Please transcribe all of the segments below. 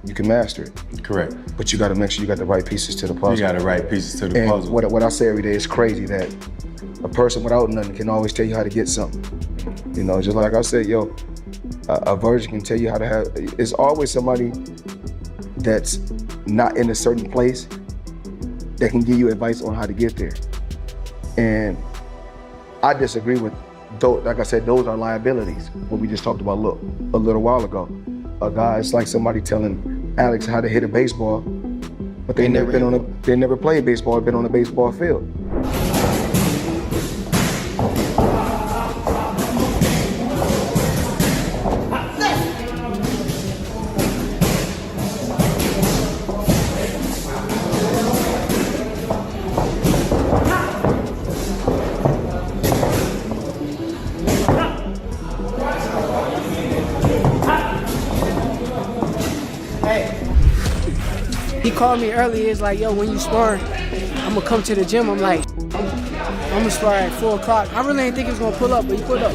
you can master it. Correct. But you got to make sure you got the right pieces to the puzzle. You got the right pieces to the and puzzle. What I say every day is crazy that a person without nothing can always tell you how to get something. You know, just like I said, yo, a virgin can tell you how to have, it's always somebody that's not in a certain place that can give you advice on how to get there. And I disagree with those, like I said, those are liabilities, what we just talked about a little while ago. A guy, it's like somebody telling Alex how to hit a baseball, but they never played baseball, been on a baseball field. He called me earlier, it's like, yo, when you spar, I'm gonna come to the gym. I'm like, I'm gonna spar at 4 o'clock. I really didn't think he was gonna pull up, but he pulled up.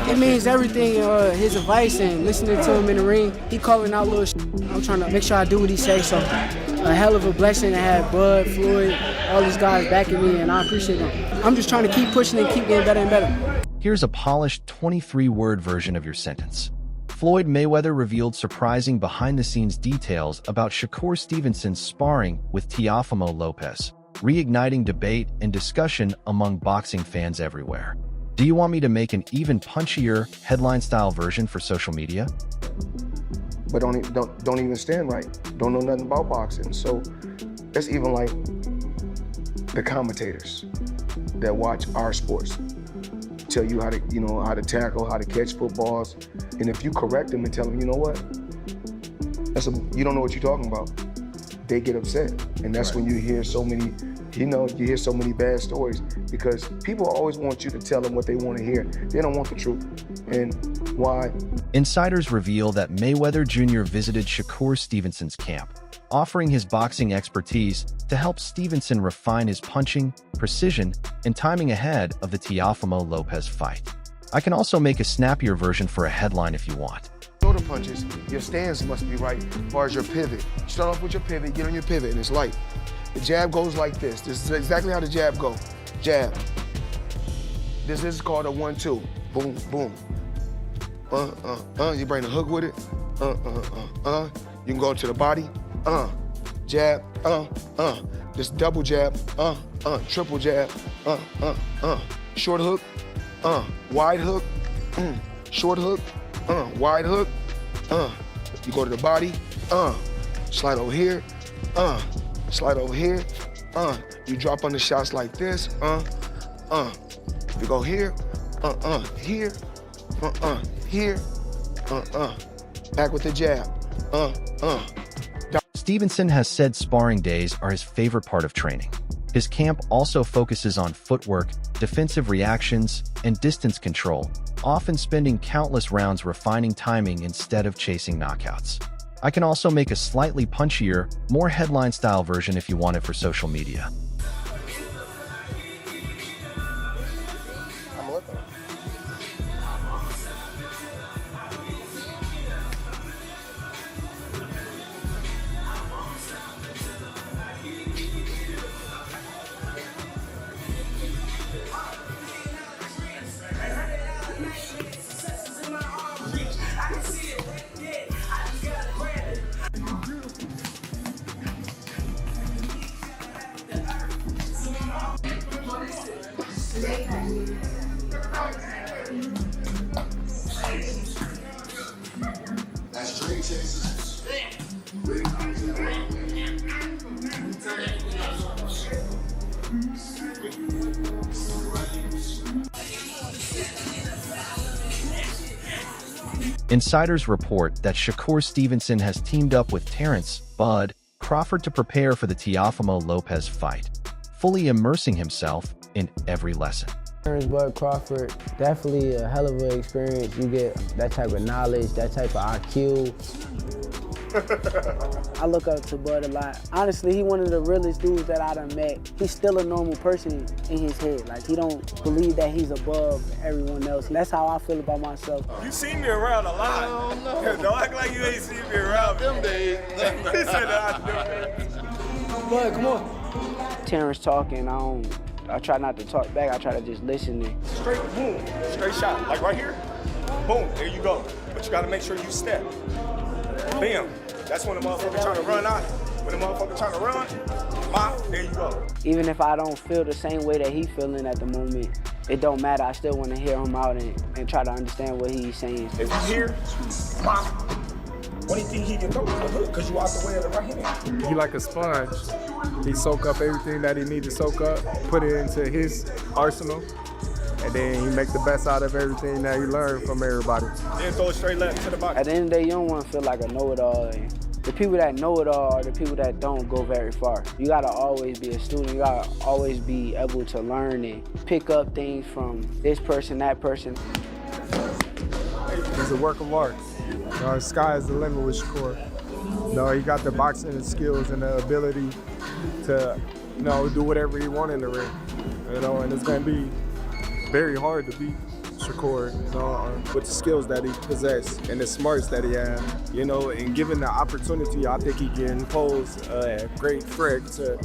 It means everything, his advice and listening to him in the ring. He calling out little shit. I'm trying to make sure I do what he say, so a hell of a blessing to have Bud, Floyd, all these guys backing me, and I appreciate them. I'm just trying to keep pushing and keep getting better and better. Here's a polished 23-word version of your sentence. Floyd Mayweather revealed surprising behind-the-scenes details about Shakur Stevenson's sparring with Teofimo Lopez, reigniting debate and discussion among boxing fans everywhere. Do you want me to make an even punchier, headline-style version for social media? But don't even stand right. Don't know nothing about boxing. So that's even like the commentators that watch our sports. Tell you how to, how to tackle, how to catch footballs. And if you correct them and tell them, you know what? You don't know what you're talking about. They get upset. And that's when you hear so many, you hear so many bad stories because people always want you to tell them what they want to hear. They don't want the truth. And why? Insiders reveal that Mayweather Jr. visited Shakur Stevenson's camp, offering his boxing expertise to help Stevenson refine his punching, precision, and timing ahead of the Teofimo Lopez fight. I can also make a snappier version for a headline if you want. Shoulder punches, your stance must be right as far as your pivot. Start off with your pivot, get on your pivot, and it's light. The jab goes like this. This is exactly how the jab goes. Jab. This is called a 1-2. Boom, boom. You bring the hook with it. You can go to the body. Jab, this double jab, triple jab, short hook, wide hook, short hook, wide hook, you go to the body, slide over here, slide over here, you drop on the shots like this, you go here, here, here, back with the jab, Stevenson has said sparring days are his favorite part of training. His camp also focuses on footwork, defensive reactions, and distance control, often spending countless rounds refining timing instead of chasing knockouts. I can also make a slightly punchier, more headline-style version if you want it for social media. Insiders report that Shakur Stevenson has teamed up with Terrence "Bud" Crawford to prepare for the Teofimo Lopez fight, fully immersing himself in every lesson. Terrence "Bud" Crawford, definitely a hell of an experience. You get that type of knowledge, that type of IQ. I look up to Bud a lot. Honestly, he one of the realest dudes that I done met. He's still a normal person in his head. Like, he don't believe that he's above everyone else. And that's how I feel about myself. You see me around a lot. I don't know. Don't act like you ain't seen me around them days. He said that Bud, come on. Terrence talking, I try not to talk back. I try to just listen and straight, boom, straight shot. Like right here, boom, there you go. But you gotta make sure you step. Bam. That's when the motherfucker trying to run out. When the motherfucker trying to run, bop, there you go. Even if I don't feel the same way that he's feeling at the moment, it don't matter. I still want to hear him out and try to understand what he's saying. If you hear, bop, what do you think he can throw? Because you out the way of the right hand. He like a sponge. He soak up everything that he need to soak up, put it into his arsenal, and then he make the best out of everything that he learned from everybody. Then throw it straight left to the body. At the end of the day, you don't want to feel like a know-it-all. And the people that know it all are the people that don't go very far. You gotta always be a student. You gotta always be able to learn and pick up things from this person, that person. He's a work of art. You know, the sky is the limit with Shakur. You know, he got the boxing skills and the ability to, you know, do whatever he wants in the ring. You know, and it's gonna be very hard to beat Shakur, you know, with the skills that he possesses and the smarts that he has. You know, and given the opportunity, I think he can pose a great threat to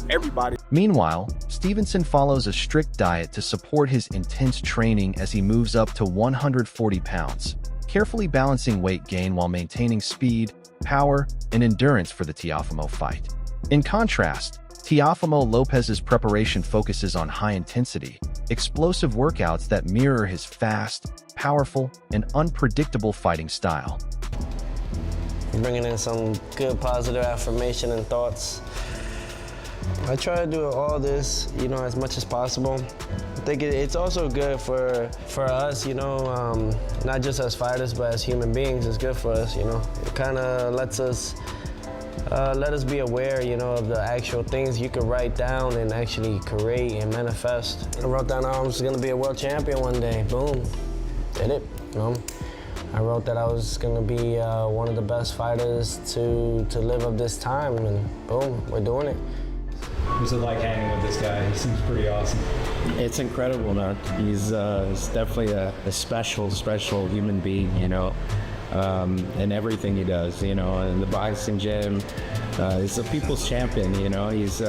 everybody. Meanwhile, Stevenson follows a strict diet to support his intense training as he moves up to 140 pounds, carefully balancing weight gain while maintaining speed, power, and endurance for the Teofimo fight. In contrast, Teofimo Lopez's preparation focuses on high-intensity, explosive workouts that mirror his fast, powerful, and unpredictable fighting style. Bringing in some good positive affirmation and thoughts. I try to do all this, you know, as much as possible. I think it's also good for us, you know, not just as fighters, but as human beings. It's good for us, you know. It kind of lets us let us be aware, you know, of the actual things you could write down and actually create and manifest. I wrote down I was going to be a world champion one day. Boom, did it, you know. I wrote that I was going to be one of the best fighters to live of this time, and boom, we're doing it. What's it like hanging with this guy? He seems pretty awesome. It's incredible, man. He's definitely a special human being, you know, in everything he does, you know, in the boxing gym. He's a people's champion, you know. He's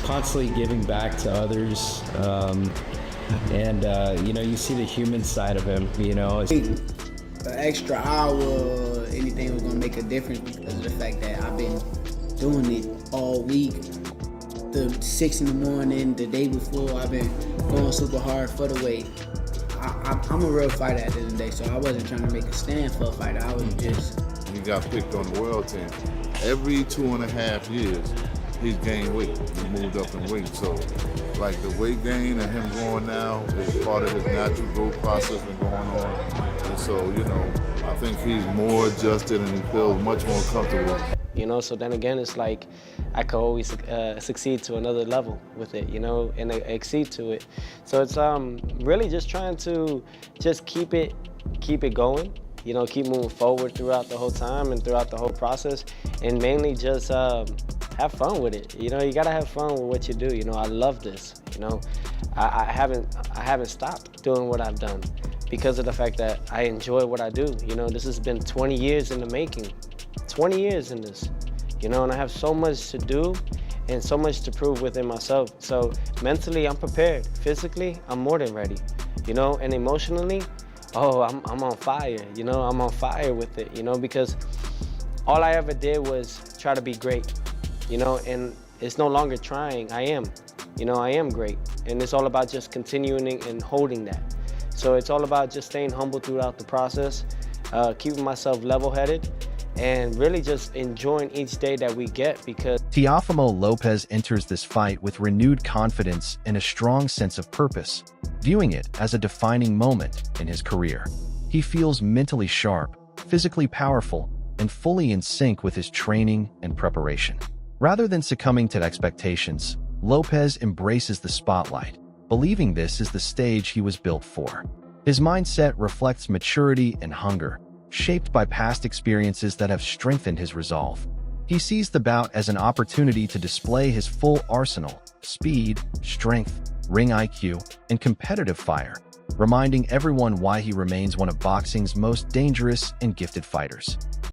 constantly giving back to others. And, you know, you see the human side of him, you know. An extra hour or anything was gonna make a difference because of the fact that I've been doing it all week. The 6 in the morning, the day before, I've been going super hard for the weight. I'm a real fighter at the end of the day, so I wasn't trying to make a stand for a fighter. I was just... He got picked on the world team. Every 2.5 years, he's gained weight. He moved up in weight. So, like, the weight gain and him going now is part of his natural growth process been going on. And so, you know, I think he's more adjusted and he feels much more comfortable. You know, so then again, it's like I could always succeed to another level with it, you know, and exceed to it. So it's really just trying to just keep it going, you know, keep moving forward throughout the whole time and throughout the whole process, and mainly just have fun with it. You know, you gotta have fun with what you do. You know, I love this. You know, I haven't stopped doing what I've done because of the fact that I enjoy what I do. You know, this has been 20 years in the making. 20 years in this, you know, and I have so much to do and so much to prove within myself. So mentally, I'm prepared. Physically, I'm more than ready, you know, and emotionally, oh, I'm on fire, you know, I'm on fire with it, you know, because all I ever did was try to be great, you know, and it's no longer trying, I am great. And it's all about just continuing and holding that. So it's all about just staying humble throughout the process, keeping myself level-headed, and really just enjoying each day that we get because... Teofimo Lopez enters this fight with renewed confidence and a strong sense of purpose, viewing it as a defining moment in his career. He feels mentally sharp, physically powerful, and fully in sync with his training and preparation. Rather than succumbing to expectations, Lopez embraces the spotlight, believing this is the stage he was built for. His mindset reflects maturity and hunger, shaped by past experiences that have strengthened his resolve. He sees the bout as an opportunity to display his full arsenal: speed, strength, ring IQ, and competitive fire, reminding everyone why he remains one of boxing's most dangerous and gifted fighters.